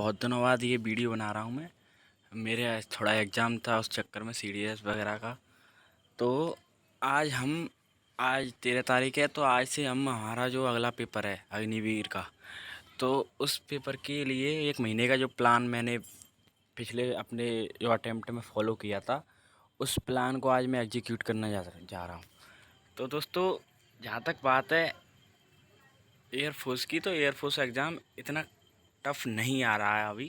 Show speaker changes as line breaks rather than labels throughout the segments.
बहुत दिनों बाद ये वीडियो बना रहा हूँ मैं। मेरे आज थोड़ा एग्ज़ाम था, उस चक्कर में सीडीएस वगैरह का। तो आज 13 तारीख है, तो आज से हम हमारा जो अगला पेपर है अग्निवीर का, तो उस पेपर के लिए 1 महीने का जो प्लान मैंने पिछले अपने जो अटेम्प्ट में फॉलो किया था, उस प्लान को आज मैं एग्जीक्यूट करने जा रहा हूँ। तो दोस्तों, जहाँ तक बात है एयरफोर्स की, तो एयरफोर्स एग्ज़ाम इतना टफ़ नहीं आ रहा है अभी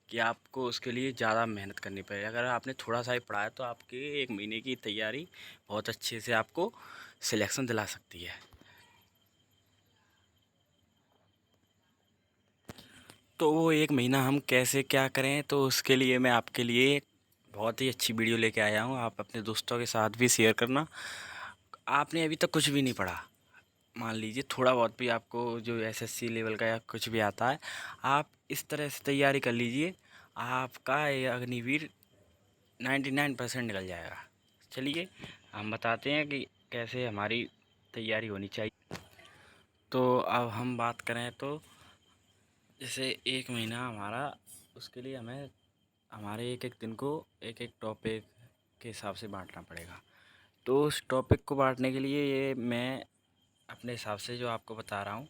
कि आपको उसके लिए ज़्यादा मेहनत करनी पड़े। अगर आपने थोड़ा सा ही पढ़ा है तो आपके 1 महीने की तैयारी बहुत अच्छे से आपको सिलेक्शन दिला सकती है। तो वो 1 महीना हम कैसे क्या करें, तो उसके लिए मैं आपके लिए बहुत ही अच्छी वीडियो लेके आया हूँ। आप अपने दोस्तों के साथ भी शेयर करना। आपने अभी तक कुछ भी नहीं पढ़ा, मान लीजिए थोड़ा बहुत भी आपको जो एसएससी लेवल का या कुछ भी आता है, आप इस तरह से तैयारी कर लीजिए, आपका ये अग्निवीर 99% निकल जाएगा। चलिए हम बताते हैं कि कैसे हमारी तैयारी होनी चाहिए। तो अब हम बात करें तो जैसे 1 महीना हमारा, उसके लिए हमें हमारे एक एक दिन को एक एक टॉपिक के हिसाब से बांटना पड़ेगा। तो उस टॉपिक को बांटने के लिए ये मैं अपने हिसाब से जो आपको बता रहा हूँ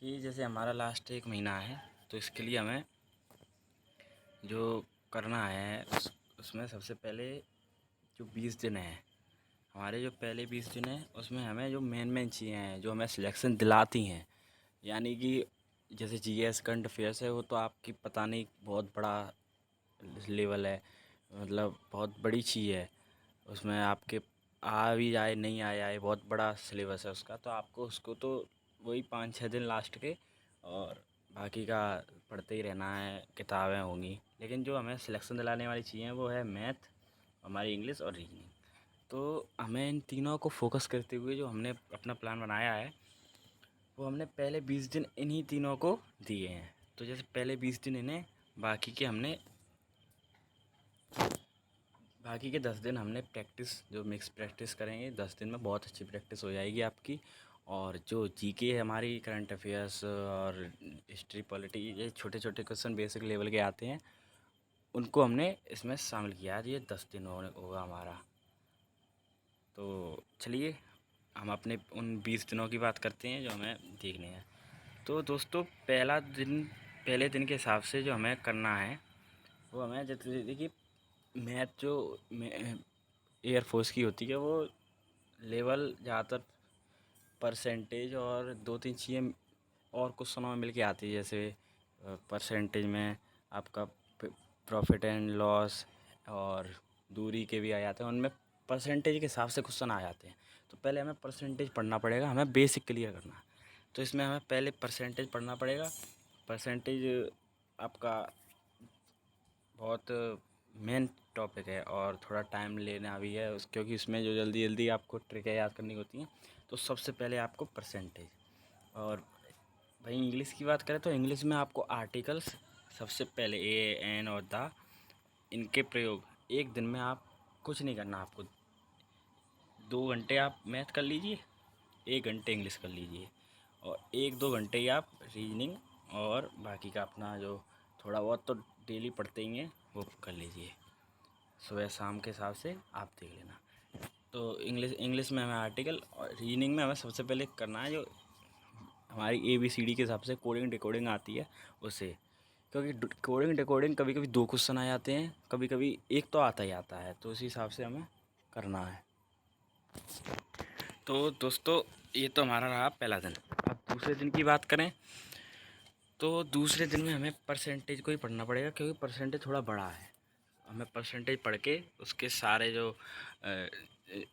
कि जैसे हमारा लास्ट 1 महीना है, तो इसके लिए हमें जो करना है उसमें सबसे पहले जो 20 दिन हैं, हमारे जो पहले 20 दिन हैं उसमें हमें जो मेन चीज़ें हैं जो हमें सिलेक्शन दिलाती हैं, यानी कि जैसे जीएस करंट अफेयर्स है, वो तो आपकी पता नहीं बहुत बड़ा लेवल है, मतलब बहुत बड़ी चीज़ है। उसमें आपके आ भी जाए नहीं आए बहुत बड़ा सिलेबस है उसका, तो आपको उसको तो वही 5-6 दिन लास्ट के, और बाकी का पढ़ते ही रहना है, किताबें होंगी। लेकिन जो हमें सिलेक्शन दिलाने वाली चीज़ें वो है मैथ, हमारी इंग्लिश और रीजनिंग। तो हमें इन तीनों को फोकस करते हुए जो हमने अपना प्लान बनाया है, वो हमने पहले 20 दिन इन्हीं तीनों को दिए हैं। तो जैसे पहले 20 दिन इन्हें, बाकी के 10 दिन हमने प्रैक्टिस, जो मिक्स प्रैक्टिस करेंगे 10 दिन में, बहुत अच्छी प्रैक्टिस हो जाएगी आपकी। और जो जीके है हमारी, करंट अफेयर्स और हिस्ट्री पॉलिटी, ये छोटे छोटे क्वेश्चन बेसिक लेवल के आते हैं, उनको हमने इसमें शामिल किया। आज ये 10 दिन होगा हमारा। तो चलिए हम अपने उन 20 दिनों की बात करते हैं जो हमें देखने हैं। तो दोस्तों, पहले दिन के हिसाब से जो हमें करना है, वो हमें जैसे देखिए, मैथ जो एयरफोर्स की होती है, वो लेवल ज़्यादातर परसेंटेज और 2-3 चीज़ें और क्वेश्चनों में मिल के आती है। जैसे परसेंटेज में आपका प्रॉफिट एंड लॉस और दूरी के भी आ जाते हैं, उनमें परसेंटेज के हिसाब से क्वेश्चन आ जाते हैं। तो पहले हमें परसेंटेज पढ़ना पड़ेगा, हमें बेसिक क्लियर करना है। तो इसमें हमें पहले परसेंटेज पढ़ना पड़ेगा। परसेंटेज आपका बहुत मेन टॉपिक है और थोड़ा टाइम लेना भी है क्योंकि इसमें जो जल्दी जल्दी आपको ट्रिकें याद करनी होती हैं। तो सबसे पहले आपको परसेंटेज, और भाई इंग्लिश की बात करें तो इंग्लिश में आपको आर्टिकल्स सबसे पहले ए एन और द, इनके प्रयोग 1 दिन में आप कुछ नहीं करना। आपको 2 घंटे आप मैथ कर लीजिए, 1 घंटे इंग्लिश कर लीजिए, और 1-2 घंटे ही आप रीजनिंग और बाकी का अपना जो थोड़ा बहुत तो डेली पढ़ते ही हैं वो कर लीजिए। सुबह शाम के हिसाब से आप देख लेना। तो इंग्लिश में हमें आर्टिकल, और रीजनिंग में हमें सबसे पहले करना है जो हमारी ABCD के हिसाब से कोडिंग डिकोडिंग आती है उसे। क्योंकि कोडिंग डिकोडिंग कभी कभी 2 क्वेश्चन आ जाते हैं, कभी कभी एक तो आता ही आता है, तो उसी हिसाब से हमें करना है। तो दोस्तों, ये तो हमारा रहा पहला दिन। अब दूसरे दिन की बात करें तो दूसरे दिन में हमें परसेंटेज को ही पढ़ना पड़ेगा, क्योंकि परसेंटेज थोड़ा बड़ा है। हमें परसेंटेज पढ़ के उसके सारे जो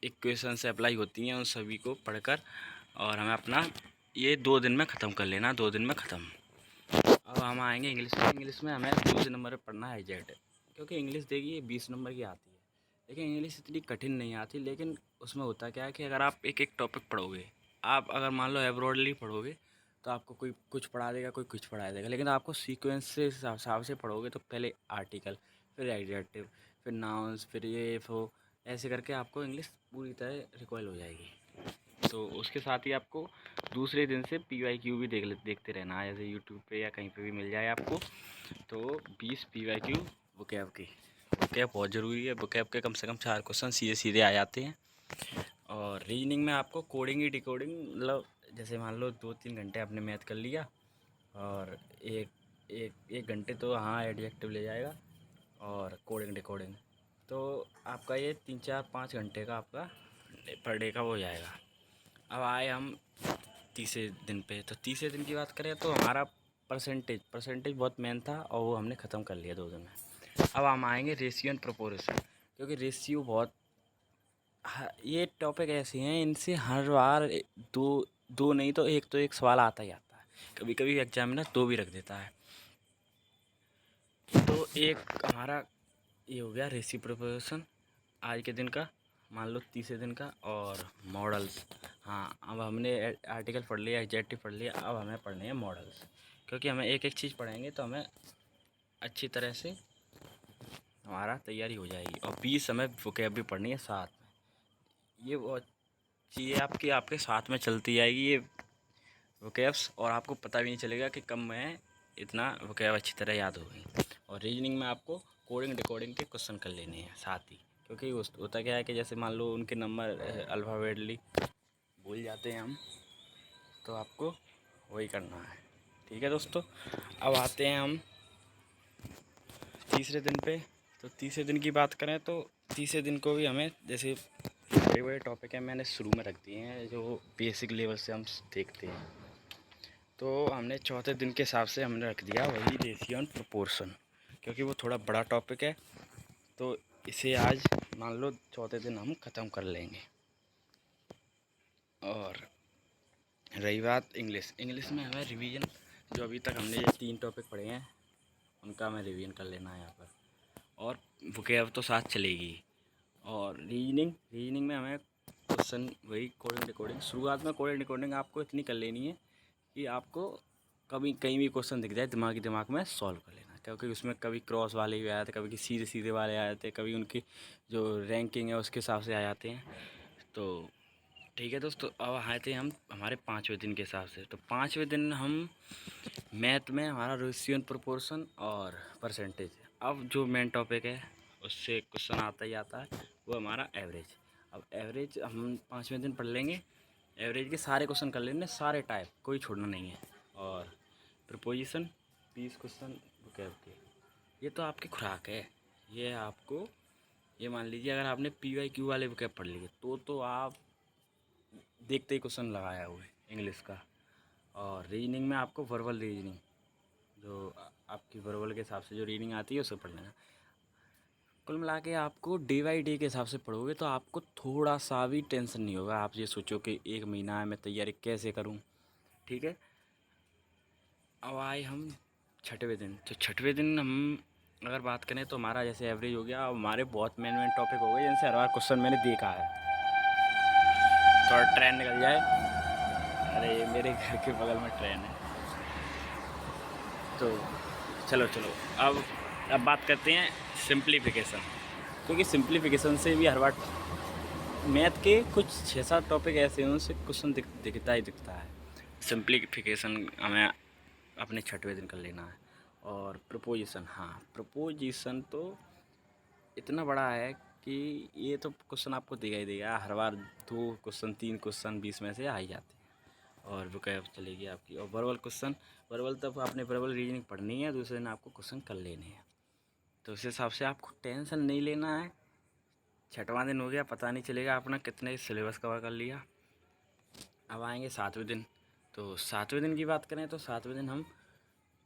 इक्वेशन से अप्लाई होती हैं उन सभी को पढ़कर, और हमें अपना ये 2 दिन में ख़त्म कर लेना, 2 दिन में ख़त्म। अब हम आएंगे इंग्लिश में। इंग्लिश में हमें दूसरे नंबर पर पढ़ना है एजेड, क्योंकि इंग्लिश देखिए 20 नंबर की आती है, लेकिन इंग्लिश इतनी कठिन नहीं आती। लेकिन उसमें होता क्या है कि अगर आप एक एक टॉपिक पढ़ोगे, आप अगर मान लो एब्रॉडली पढ़ोगे, तो आपको कोई कुछ पढ़ा देगा, कोई कुछ पढ़ा देगा। लेकिन आपको सीक्वेंस से हिसाब से पढ़ोगे, तो पहले आर्टिकल, फिर एडजेक्टिव, फिर नाउन्स, फिर ये वो, ऐसे करके आपको इंग्लिश पूरी तरह रिकॉल हो जाएगी। तो उसके साथ ही आपको दूसरे दिन से PYQ भी देखते रहना है, जैसे यूट्यूब पे या कहीं पे भी मिल जाए आपको। तो 20 PYQ vocab की। vocab बहुत ज़रूरी है, vocab के कम से कम 4 क्वेश्चन सीधे सीधे आ जाते हैं। और रीजनिंग में आपको कोडिंग ही डिकोडिंग, मतलब जैसे मान लो 2-3 घंटे आपने मैथ कर लिया और एक एक एक घंटे तो हाँ एडजेक्टिव ले जाएगा और कोडिंग डिकोडिंग, तो आपका ये 3-4-5 घंटे का आपका पर डे का हो जाएगा। अब आए हम तीसरे दिन पे, तो तीसरे दिन की बात करें तो हमारा परसेंटेज बहुत मेन था और वो हमने ख़त्म कर लिया 2 दिन में। अब हम आएंगे रेशियो एंड प्रोपोर्शन, क्योंकि रेशियो बहुत ये टॉपिक ऐसे हैं, इनसे हर बार दो दो नहीं तो एक सवाल आता ही आता है। कभी कभी एग्जामिनर 2 भी रख देता है। तो एक हमारा ये हो गया रेशियो प्रोपोर्शन आज के दिन का, मान लो तीसरे दिन का। और मॉडल्स, हाँ अब हमने आर्टिकल पढ़ लिया, एडजेक्टिव पढ़ लिया, अब हमें पढ़ने हैं मॉडल्स, क्योंकि हमें एक एक चीज़ पढ़ेंगे तो हमें अच्छी तरह से हमारा तैयारी हो जाएगी। और 20 हमें वोकैब भी पढ़नी है साथ में। ये बहुत चीज़ें आपकी आपके साथ में चलती जाएगी ये वोकैब्स, और आपको पता भी नहीं चलेगा कि कब मैं इतना वोकैब अच्छी तरह याद हो गई। और रीजनिंग में आपको कोडिंग डिकोडिंग के क्वेश्चन कर लेने हैं साथ ही, क्योंकि होता क्या है कि जैसे मान लो उनके नंबर अल्फ़ाबेटली भूल जाते हैं हम, तो आपको वही करना है। ठीक है दोस्तों, अब आते हैं हम तीसरे दिन पे। तो तीसरे दिन की बात करें तो तीसरे दिन को भी हमें जैसे बड़े बड़े टॉपिक हैं मैंने शुरू में रख दिए हैं जो बेसिक लेवल से हम देखते हैं। तो हमने चौथे दिन के हिसाब से हमने रख दिया वही रेशियो एंड प्रोपोर्शन, क्योंकि वो थोड़ा बड़ा टॉपिक है, तो इसे आज मान लो चौथे दिन हम ख़त्म कर लेंगे। और रही बात इंग्लिश में हमें रिवीजन, जो अभी तक हमने ये 3 टॉपिक पढ़े हैं उनका हमें रिवीजन कर लेना है यहाँ पर, और वोकैब तो साथ चलेगी। और रीजनिंग में हमें क्वेश्चन वही कोडिंग डिकोडिंग, शुरुआत में कोडिंग डिकोडिंग आपको इतनी कर लेनी है कि आपको कभी कहीं भी क्वेश्चन दिख जाए दिमाग में सॉल्व कर लेना, क्योंकि उसमें कभी क्रॉस वाले भी आ जाते, कभी सीधे सीधे वाले आ जाते, कभी उनकी जो रैंकिंग है उसके हिसाब से आ जाते हैं। तो ठीक है दोस्तों, अब आते हैं हम हमारे 5वें दिन के हिसाब से। तो 5वें दिन हम मैथ में हमारा रेशियो एंड प्रोपोर्शन और परसेंटेज, अब जो मेन टॉपिक है उससे क्वेश्चन आता ही आता है, वो हमारा एवरेज। अब एवरेज हम 5वें दिन पढ़ लेंगे, एवरेज के सारे क्वेश्चन कर लेंगे, सारे टाइप, कोई छोड़ना नहीं है। और प्रपोजिशन 20 क्वेश्चन वोकैब के, ये तो आपकी खुराक है। ये आपको ये मान लीजिए अगर आपने PYQ वाले वोकैब पढ़ लिए तो आप देखते ही क्वेश्चन लगाया हुआ है इंग्लिश का। और रीजनिंग में आपको वर्बल रीजनिंग, जो आपकी वर्बल के हिसाब से जो रीडिंग आती है उसे पढ़ लेना। कुल मिला के आपको डे बाई डे के हिसाब से पढ़ोगे तो आपको थोड़ा सा भी टेंशन नहीं होगा। आप ये सोचो कि 1 महीना है मैं तैयारी कैसे करूं। ठीक है, अब आए हम 6वें दिन। तो 6वें दिन हम अगर बात करें तो हमारा जैसे एवरेज हो गया, अब हमारे बहुत मेन टॉपिक हो गए जिनसे हर बार क्वेश्चन मैंने देखा है। थोड़ा ट्रेन निकल जाए, अरे ये मेरे घर के बगल में ट्रेन है। तो चलो अब बात करते हैं सिंप्लीफिकेशन, क्योंकि सिंप्लीफिकेशन से भी हर बार मैथ के कुछ 6-7 टॉपिक ऐसे हैं उनसे क्वेश्चन दिखता ही दिखता है। सिंप्लीफिकेशन हमें अपने 6वें दिन कर लेना है। और प्रपोजिशन, हाँ प्रपोजिशन तो इतना बड़ा है कि ये तो क्वेश्चन आपको देगा ही देगा हर बार, 2 क्वेश्चन 3 क्वेश्चन 20 में से आ ही जाते हैं। और वोकैब चलेगी आपकी। और वर्बल क्वेश्चन, वर्बल तब आपने वर्बल रीजनिंग पढ़नी है, दूसरे दिन आपको क्वेश्चन कर लेने हैं। तो उस हिसाब से आपको टेंशन नहीं लेना है। 6वां दिन हो गया, पता नहीं चलेगा आपने कितने सिलेबस कवर कर लिया। अब आएंगे 7वें दिन। तो 7वें दिन की बात करें तो 7वें दिन हम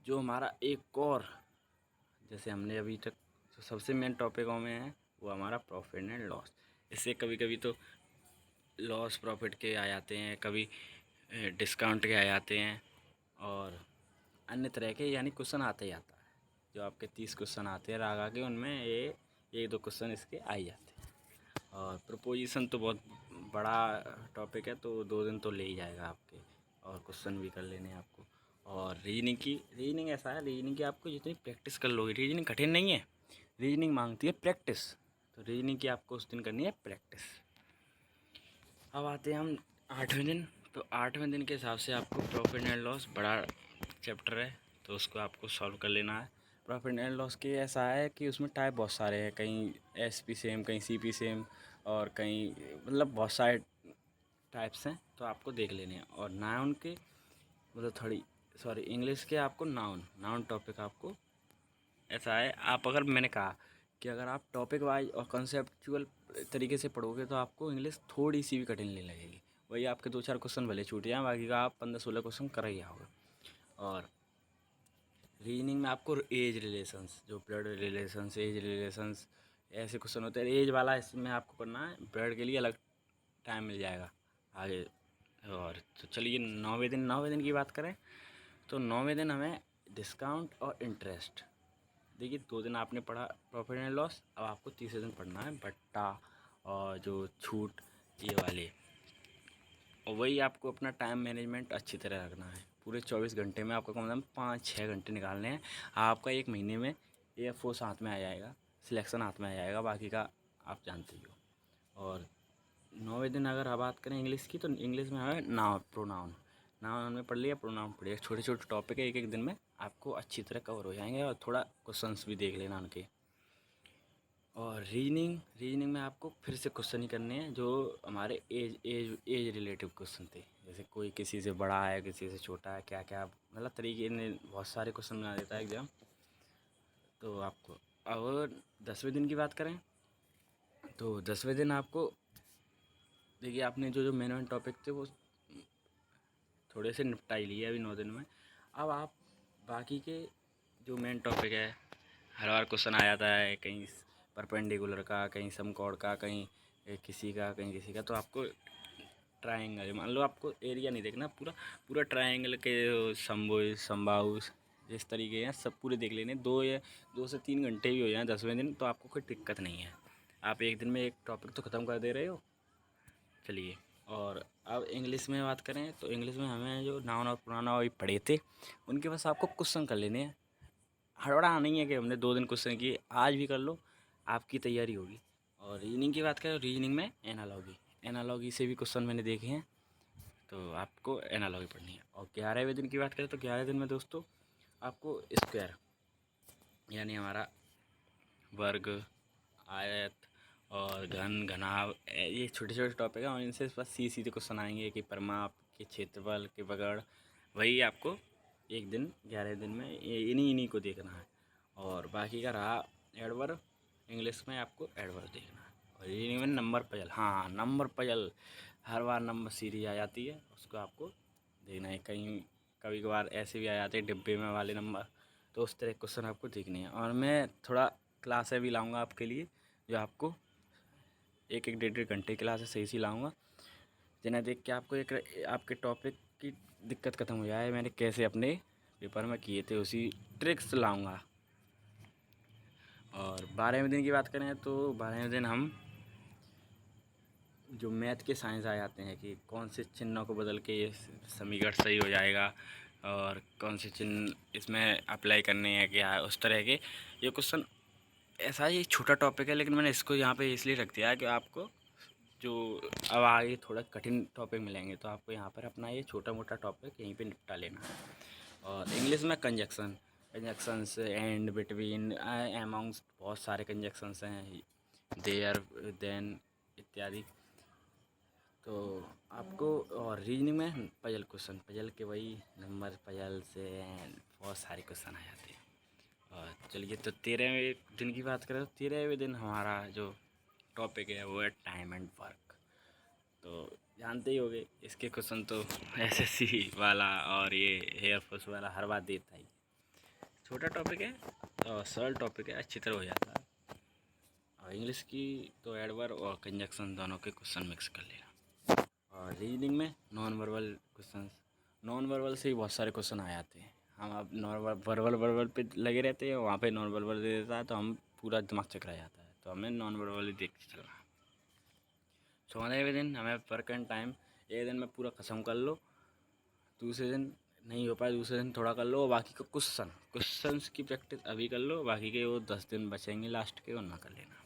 जो हमारा एक और जैसे हमने अभी तक जो सबसे मेन टॉपिकों में है वो हमारा प्रॉफिट एंड लॉस। इससे कभी कभी तो लॉस प्रॉफिट के आ जाते हैं, कभी डिस्काउंट के आ जाते हैं, और अन्य तरह के यानी क्वेश्चन आता ही आता है। जो आपके 30 क्वेश्चन आते हैं रागा के, उनमें ये 1-2 क्वेश्चन इसके आ ही जाते हैं। और प्रपोजिशन तो बहुत बड़ा टॉपिक है, तो 2 दिन तो ले ही जाएगा आपके, और क्वेश्चन भी कर लेने हैं आपको। और रीजनिंग ऐसा है, रीजनिंग की आपको जितनी प्रैक्टिस कर लोगे, रीजनिंग कठिन नहीं है, रीजनिंग मांगती है प्रैक्टिस। तो रीजनिंग की आपको उस दिन करनी है प्रैक्टिस। अब आते हैं हम 8वें दिन। तो 8वें दिन के हिसाब से आपको प्रॉफिट एंड लॉस बड़ा चैप्टर है, तो उसको आपको सॉल्व कर लेना है। प्रॉफिट एंड लॉस के ऐसा है कि उसमें टाइप बहुत सारे हैं, कहीं एसपी सेम, कहीं सीपी सेम, और कहीं मतलब बहुत सारे टाइप्स हैं, तो आपको देख लेने हैं। और नाउन के मतलब थोड़ी सॉरी इंग्लिश के आपको नाउन टॉपिक आपको ऐसा है, आप अगर मैंने कहा कि अगर आप टॉपिक वाइज और कंसेप्चुअल तरीके से पढ़ोगे तो आपको इंग्लिश थोड़ी सी भी कठिन नहीं लगेगी। वही आपके 2-4 क्वेश्चन भले छूट जाएँ, बाकी का आप 15-16 क्वेश्चन कर ही आओगे। और रीजनिंग में आपको एज रिलेशंस, जो ब्लड रिलेशंस, एज रिलेशंस, ऐसे क्वेश्चन होते हैं। एज वाला इसमें आपको करना है, ब्लड के लिए अलग टाइम मिल जाएगा आगे। और तो चलिए 9वें दिन की बात करें तो 9वें दिन हमें डिस्काउंट और इंटरेस्ट। देखिए 2 दिन आपने पढ़ा प्रॉफिट एंड लॉस, अब आपको तीसरे दिन पढ़ना है बट्टा और जो छूट, ये वाले। और वही आपको अपना टाइम मैनेजमेंट अच्छी तरह रखना है। पूरे 24 घंटे में आपको कम से कम 5-6 घंटे निकालने हैं। आपका एक महीने में एयरफोर्स हाथ में आ जाएगा, सिलेक्शन हाथ में आ जाएगा, बाकी का आप जानते ही हो। और 9वें दिन अगर आप बात करें इंग्लिश की, तो इंग्लिश में हमें प्रोनाउन हमने पढ़ लिया, प्रोनाउन पढ़िए। छोटे छोटे टॉपिक है, एक एक दिन में आपको अच्छी तरह कवर हो जाएंगे, और थोड़ा क्वेश्चंस भी देख लेना उनके। और रीजनिंग में आपको फिर से क्वेश्चन ही करने हैं जो हमारे एज रिलेटिव क्वेश्चन थे। जैसे कोई किसी से बड़ा है, किसी से छोटा है, क्या क्या मतलब तरीके ने बहुत सारे क्वेश्चन बना देता है एग्जाम। तो आपको अब 10वें दिन की बात करें तो 10वें दिन आपको देखिए, आपने जो जो मेन टॉपिक थे वो थोड़े से निपटा ही लिए अभी 9 दिन में। अब आप बाकी के जो मेन टॉपिक है, हर बार क्वेश्चन आ जाता है, कहीं परपेंडिकुलर का, कहीं समकोण का, कहीं किसी का, कहीं किसी का। तो आपको ट्रायंगल, मान लो आपको एरिया नहीं देखना, पूरा पूरा ट्रायंगल के समभुज, समबाहुज, जिस तरीके हैं सब पूरे देख लेने। 2 से 3 घंटे भी हो जाए 10वें दिन, तो आपको कोई दिक्कत नहीं है। आप एक दिन में एक टॉपिक तो ख़त्म कर दे रहे हो। चलिए, और अब इंग्लिश में बात करें तो इंग्लिश में हमें जो नाउन और प्रोनाउन अभी पढ़े थे, उनके बस आपको क्वेश्चन कर लेने हैं। हड़बड़ा नहीं है कि हमने 2 दिन क्वेश्चन किए, आज भी कर लो, आपकी तैयारी होगी। और रीजनिंग की बात करें, रीजनिंग में एनालॉगी से भी क्वेश्चन मैंने देखे हैं, तो आपको एनालॉगी पढ़नी है। और 11वें दिन की बात करें तो 11वें दिन में दोस्तों आपको स्क्वायर, यानी हमारा वर्ग, आयत और घन, घनाभ, ये छोटे छोटे टॉपिक हैं, और इनसे बस सीधे क्वेश्चन आएंगे कि परिमाप, के क्षेत्रफल, के पकड़। वही आपको एक दिन 11वें दिन में इन्हीं को देखना है। और बाकी का रहा एडवर्ब, इंग्लिश में आपको एडवर्ब देखना है। और रीडिंग में नंबर पजल, हाँ नंबर पजल, हर बार नंबर सीरीज आ जाती है, उसको आपको देखना है। कहीं कभी कभार ऐसे भी आ जाते हैं डिब्बे में वाले नंबर, तो उस तरह क्वेश्चन आपको देखने हैं। और मैं थोड़ा क्लासें भी लाऊंगा आपके लिए, जो आपको 1-1 डेढ़-डेढ़ घंटे क्लासेस सही सी लाऊंगा, जिन्हें देख के आपको एक आपके टॉपिक की दिक्कत ख़त्म हो जाए। मैंने कैसे अपने पेपर में किए थे उसी ट्रिक्स लाऊंगा। और 12वें दिन की बात करें तो 12वें दिन हम जो मैथ के साइंस आ जाते हैं कि कौन से चिन्हों को बदल के ये समीकरण सही हो जाएगा, और कौन से चिन्ह इसमें अप्लाई करने हैं, क्या उस तरह के ये क्वेश्चन। ऐसा ये छोटा टॉपिक है, लेकिन मैंने इसको यहाँ पे इसलिए रख दिया है कि आपको जो अब आगे थोड़ा कठिन टॉपिक मिलेंगे, तो आपको यहाँ पर अपना ये छोटा मोटा टॉपिक यहीं पे निपटा लेना है। और इंग्लिश में कंजक्शंस, एंड, बिटवीन, अमॉन्ग्स, बहुत सारे कंजक्शंस हैं, देयर, देन इत्यादि। तो आपको और रीजनिंग में पजल के वही नंबर पजल से बहुत सारे क्वेश्चन आ जाते हैं। और चलिए, तो 13वें दिन की बात करें तो 13वें दिन हमारा जो टॉपिक है वो है टाइम एंड वर्क। तो जानते ही होंगे इसके क्वेश्चन तो एसएससी वाला और ये एयरफोर्स वाला हर बार देता ही। छोटा टॉपिक है और सरल टॉपिक है, अच्छी तरह हो जाता है। और इंग्लिश की तो एडवर्ब और कंजक्शन दोनों के क्वेश्चन मिक्स कर लेना। और रीजनिंग में नॉन वर्बल से ही बहुत सारे क्वेश्चन आ जाते हैं। हम अब वर्बल पे लगे रहते हैं, वहाँ पे नॉन वर्बल दे देता है, तो हम पूरा दिमाग चकरा जाता है, तो हमें नॉन वर्बल ही देख के चलना है। 14वें दिन हमें वर्क एंड टाइम, एक दिन में पूरा खत्म कर लो, दूसरे दिन नहीं हो पाए दूसरे दिन थोड़ा कर लो, और बाकी का क्वेश्चंस की प्रैक्टिस अभी कर लो, बाकी के वो 10 दिन बचेंगे लास्ट के, उनमें कर लेना।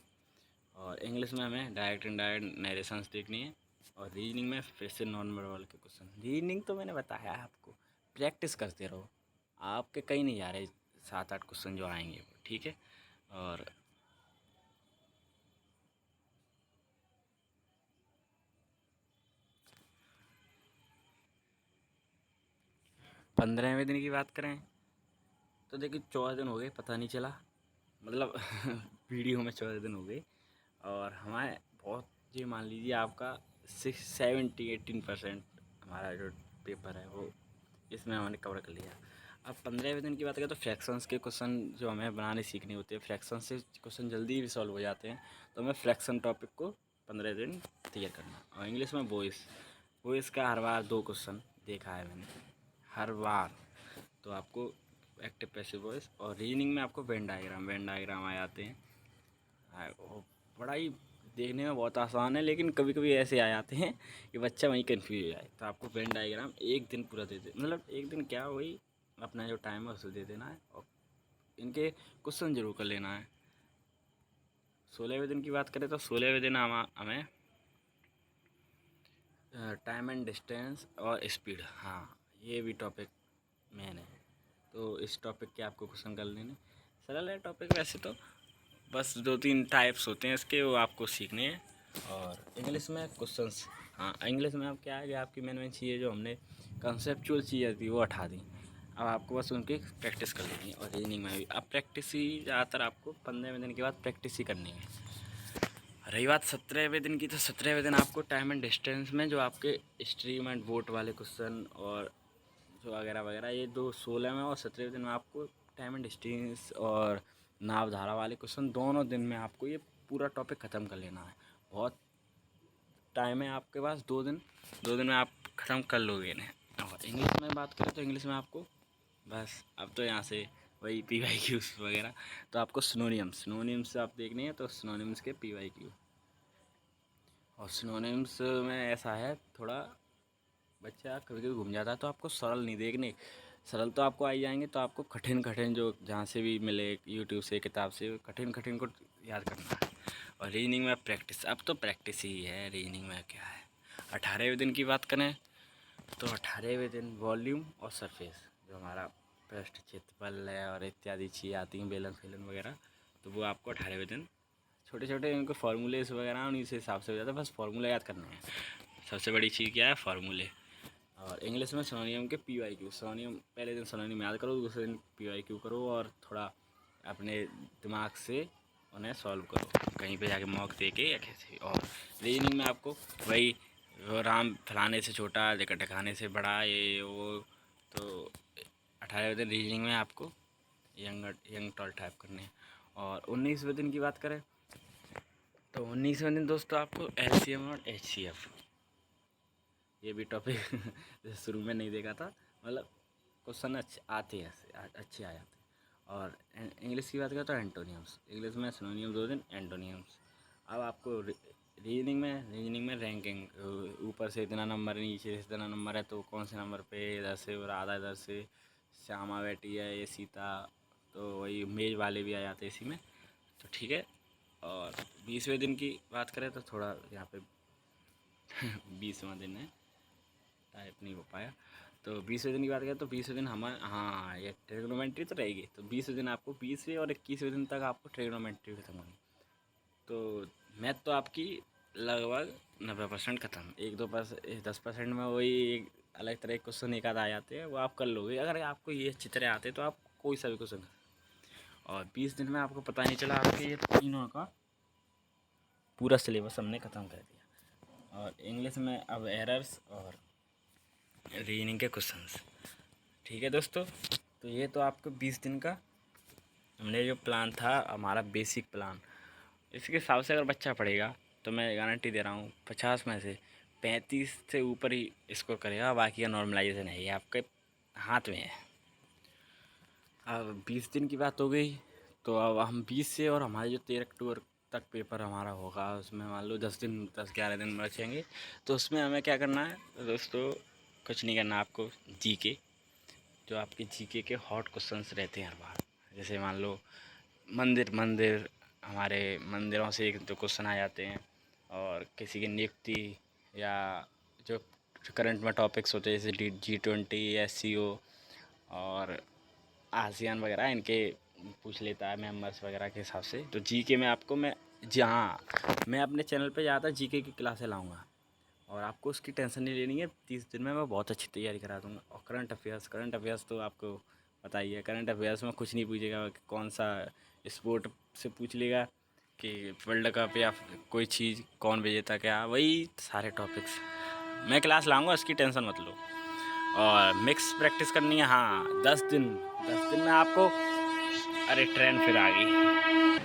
और इंग्लिश में हमें डायरेक्ट इनडायरेक्ट नरेशंस देखनी है। और रीजनिंग में फिर से नॉन वर्बल के क्वेश्चन। रीजनिंग तो मैंने बताया आपको, प्रैक्टिस करते रहो, आपके कहीं नहीं जा रहे, 7-8 क्वेश्चन जो आएंगे वो, ठीक है। और 15वें दिन की बात करें तो देखिए 14 दिन हो गए, पता नहीं चला, मतलब वीडियो में 14 दिन हो गए। और हमारे बहुत, ये मान लीजिए आपका 70-18% हमारा जो पेपर है वो इसमें हमने कवर कर लिया। अब 15वें दिन की बात करें तो फ्रैक्शंस के क्वेश्चन जो हमें बनाने सीखने होते हैं, फ्रैक्शन से क्वेश्चन जल्दी भी सॉल्व हो जाते हैं, तो हमें फ्रैक्शन टॉपिक को 15 दिन क्लियर करना। और इंग्लिश में वॉइस, वॉइस का हर बार 2 क्वेश्चन देखा है मैंने, हर बार। तो आपको एक्टिव पैसिव वॉइस, और रीजनिंग में आपको वेन डायग्राम, वेन डायग्राम आ जाते हैं। वो बड़ा ही देखने में बहुत आसान है, लेकिन कभी कभी ऐसे आ जाते हैं कि बच्चा वहीं कन्फ्यूज हो जाए। तो आपको वेन डायग्राम एक दिन पूरा दे दे, मतलब एक दिन क्या, वही अपना जो टाइम है उसे दे देना है, और इनके क्वेश्चन जरूर कर लेना है। 16वें दिन की बात करें तो 16वें दिन हमें टाइम एंड डिस्टेंस और स्पीड, हाँ ये भी टॉपिक मेन है। तो इस टॉपिक के आपको क्वेश्चन कर लेने, सरल है टॉपिक वैसे तो, बस 2-3 टाइप्स होते हैं इसके, वो आपको सीखने हैं। और इंग्लिश में क्वेश्चंस, हाँ इंग्लिश में अब क्या है कि आपकी मेन मेन चीज़ें जो हमने कंसेप्चुअल चीज़ें थी वो हटा दी, अब आपको बस उनकी प्रैक्टिस कर लेनी है। और रीजनिंग में भी अब प्रैक्टिस ही ज़्यादातर आपको 15वें दिन के बाद प्रैक्टिस ही करनी है। रही बात 17वें दिन की, तो 17वें दिन आपको टाइम एंड डिस्टेंस में जो आपके स्ट्रीम एंड वोट वाले क्वेश्चन और जो वगैरह वगैरह, ये दो 16 में और 17वें दिन में आपको टाइम एंड डिस्टेंस और नाव धारा वाले क्वेश्चन दोनों दिन में आपको ये पूरा टॉपिक ख़त्म कर लेना है। बहुत टाइम है आपके पास, 2 दिन, 2 दिन में आप ख़त्म कर लोगे इन्हें। और इंग्लिश में बात करें तो इंग्लिश में आपको बस अब तो यहाँ से वही PYQs वगैरह, तो आपको सिनोनियम्स, सिनोनियम्स आप देखने हैं तो सिनोनियम्स के PYQ। और सिनोनिम्स में ऐसा है थोड़ा, बच्चा कभी कभी घूम जाता है, तो आपको सरल नहीं देखने, सरल तो आपको आ ही जाएंगे, तो आपको कठिन कठिन जो जहाँ से भी मिले, यूट्यूब से, किताब से, कठिन कठिन को याद करना है। और रीजनिंग में प्रैक्टिस, अब तो प्रैक्टिस ही है रीजनिंग में, क्या है। 18वें दिन की बात करें तो 18वें दिन वॉल्यूम और सरफेस, जो हमारा पृष्ठ क्षेत्रफल है और इत्यादि चीज़ें आती हैं, बेलन फेलन वगैरह, तो वो आपको 18वें दिन छोटे छोटे उनके फार्मूलेस वगैरह उन्हीं से हिसाब से हो जाता है, बस फार्मूला याद करना है। सबसे बड़ी चीज़ क्या है, फार्मूले। और इंग्लिश में सिनोनियम के PYQ, सिनोनियम पहले दिन सिनोनियम याद करो, दूसरे दिन PYQ करो, और थोड़ा अपने दिमाग से उन्हें सॉल्व करो, कहीं पे जाके मॉक दे के या कैसे। और रीजनिंग में आपको वही, वो राम फलाने से छोटा लेकर ढकाने से बड़ा, ये वो। तो 18वें दिन रीजनिंग में आपको यंग टॉल टाइप करने हैं। और 19वें दिन की बात करें तो 19वें दिन दोस्तों आपको LCM और HCF, ये भी टॉपिक जैसे शुरू में नहीं देखा था, मतलब क्वेश्चन अच्छे आते हैं, अच्छे आ जाते हैं। और इंग्लिश की बात करें तो एंटोनियम्स, इंग्लिश में सिनोनियम 2 दिन, एंटोनियम्स। अब आपको रीजनिंग में रैंकिंग, ऊपर से इतना नंबर, नीचे से इतना नंबर है तो कौन से नंबर पे, इधर से राधा, इधर से श्यामा बैठी है, ये सीता, तो वही मेज वाले भी आ जाते हैं इसी में, तो ठीक है। और 20वें दिन की बात करें तो थोड़ा यहाँ पे 20वां दिन है, टाइप नहीं हो पाया। तो 20वें दिन की बात करें तो 20वें दिन हमारे, हाँ ये ट्रिग्नोमेट्री तो रहेगी, तो 20वें दिन आपको, 20वें और 21वें दिन तक आपको ट्रिग्नोमेट्री खत्म होगी। तो मैथ तो आपकी लगभग 90% ख़त्म, 1-2%, 10% में वही एक अलग तरह के क्वेश्चन एक आध आ जाते हैं, वो आप कर लोगे अगर आपको ये अच्छी तरह आते तो आप कोई सा भी क्वेश्चन। और 20 दिन में आपको पता नहीं चला, आपके ये तीनों का पूरा सिलेबस हमने ख़त्म कर दिया। और इंग्लिश में अब एरर्स और रीजनिंग के क्वेश्चंस, ठीक है दोस्तों। तो ये तो आपको 20 दिन का हमने जो प्लान था, हमारा बेसिक प्लान, इसके हिसाब से अगर बच्चा पढ़ेगा तो मैं गारंटी दे रहा हूँ 50 में से 35 से ऊपर ही स्कोर करेगा, बाकी का नॉर्मलाइजेशन है, ये आपके हाथ में है। अब 20 दिन की बात हो गई, तो अब हम 20 से, और हमारे जो 13 अक्टूबर तक पेपर हमारा होगा, उसमें मान लो 10-11 दिन बचेंगे, तो उसमें हमें क्या करना है दोस्तों, कुछ नहीं करना आपको। जीके, जो आपके जीके के हॉट क्वेश्चंस रहते हैं हर बार, जैसे मान लो मंदिर मंदिर हमारे मंदिरों से एक तो क्वेश्चन आ जाते हैं, और किसी की नियुक्ति, या जो करंट में टॉपिक्स होते हैं जैसे G20, SCO, और आसियान वगैरह इनके पूछ लेता है मेंबर्स वगैरह के हिसाब से। तो जीके में आपको मैं जी हाँ, मैं अपने चैनल पे ज़्यादा जीके की क्लासें लाऊंगा और आपको उसकी टेंशन नहीं लेनी है। 30 दिन में मैं बहुत अच्छी तैयारी करा दूंगा। और करंट अफेयर्स तो आपको पता ही है। करंट अफेयर्स में कुछ नहीं पूछेगा कि कौन सा स्पोर्ट से पूछ लेगा कि वर्ल्ड कप या कोई चीज़ कौन विजेता क्या, वही सारे टॉपिक्स मैं क्लास लाऊंगा, उसकी टेंशन मत लो। और मिक्स प्रैक्टिस करनी है। हाँ 10 दिन में आपको, अरे ट्रेन फिर आ गई।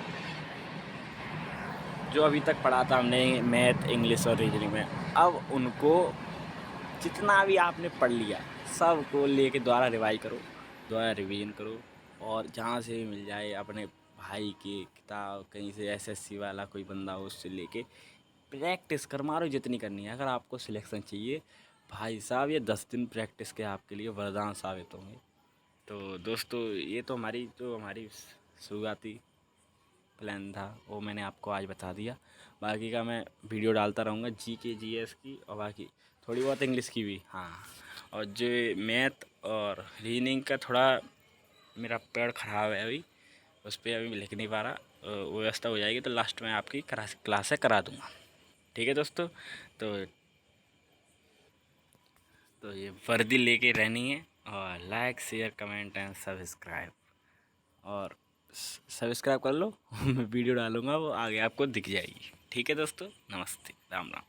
जो अभी तक पढ़ा था हमने मैथ इंग्लिश और रीजनिंग में, अब उनको जितना भी आपने पढ़ लिया सब को लेके दोबारा रिवाइज करो, दोबारा रिवीजन करो। और जहाँ से भी मिल जाए अपने भाई की किताब, कहीं से एसएससी वाला कोई बंदा हो उससे लेके प्रैक्टिस कर मारो जितनी करनी है। अगर आपको सिलेक्शन चाहिए भाई साहब, ये 10 दिन प्रैक्टिस के आपके लिए वरदान साबित होंगे। तो दोस्तों ये तो हमारी शुरुआती प्लान था वो मैंने आपको आज बता दिया। बाकी का मैं वीडियो डालता रहूँगा जीके जीएस की, और बाकी थोड़ी बहुत इंग्लिश की भी। हाँ, और जो मैथ और रीजनिंग का थोड़ा मेरा पेड़ ख़राब है अभी, उस पर अभी लिख नहीं पा रहा। वो व्यवस्था हो जाएगी तो लास्ट में आपकी क्लासें करा दूँगा। ठीक है दोस्तों। तो ये वर्दी लेके रहनी है। और like share comment and subscribe, और सब्सक्राइब कर लो। मैं वीडियो डालूँगा वो आगे आपको दिख जाएगी। ठीक है दोस्तों, नमस्ते, राम राम।